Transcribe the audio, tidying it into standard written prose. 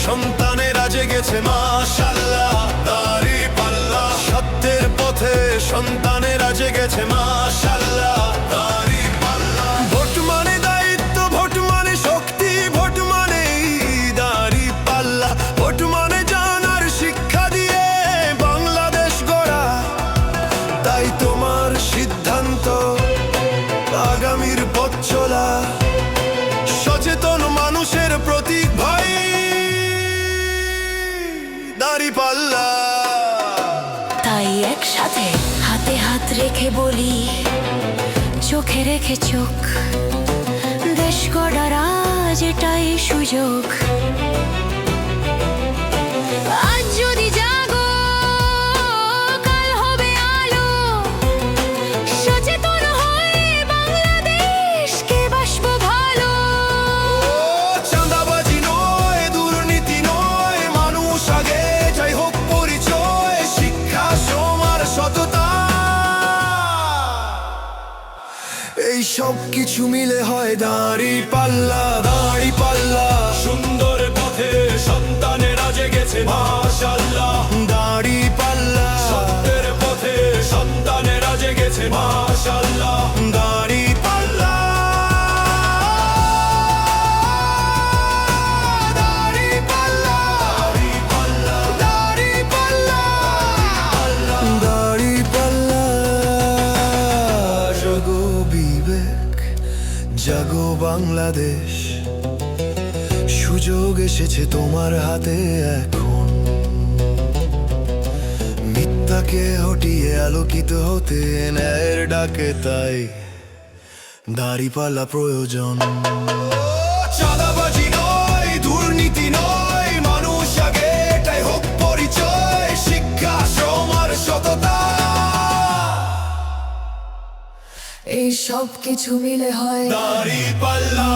সন্তানেরা জেগেছে মাশাআল্লাহ। দাঁড়িপাল্লা সত্যের পথে সন্তানেরা জেগেছে মাশাআল্লাহ। দাঁড়িপাল্লা ভোট মানে দায়িত্ব, ভোট মানে শক্তি, ভোট মানে দাঁড়িপাল্লা। ভোট মানে জানার শিক্ষা দিয়ে বাংলাদেশ গড়া। তাই তোমার সিদ্ধান্ত আগামীর পথ চলা, সচেতন মানুষের প্রতীক ভাই দাঁড়িপাল্লা। তাই একসাথে হাতে হাত রেখে বলি, চোখে রেখে চোখ, দেশ গড়ার আজ এটাই সুযোগ। আজ যদি জাগো কাল হবে আলো, সচেতন হয়ে বাংলাদেশকে বাসবো ভালো। চাঁদাবাজি নয়, দুর্নীতি নয়, মানুষ আগে চাই হোক পরিচয়, শিক্ষা সমার সততা। এই সব কিছু মিলে হয় দাঁড়িপাল্লা। দাঁড়িপাল্লা সুন্দর পথে সন্তানেরা জেগেছে মাশাআল্লাহ। দাঁড়িপাল্লা সত্যের পথে সন্তানেরা জেগেছে মাশাআল্লাহ। দাঁড়িপাল্লা দাঁড়িপাল্লা দাঁড়িপাল্লা দাঁড়িপাল্লা। জাগো বিবেক, জাগো বাংলাদেশ, সুযোগ এসেছে তোমার হাতে এখন। মিথ্যাকে হটিয়ে আলোকিত হতে ন্যায়ের ডাকে, তাই দাঁড়িপাল্লা প্রয়োজন। চাঁদাবাজি নয়, দুর্নীতি নয়, মানুষ আগে এটাই হোক পরিচয়, শিক্ষা শ্রম আর সততা। এই সব কিছু মিলে হয় দাঁড়িপাল্লা।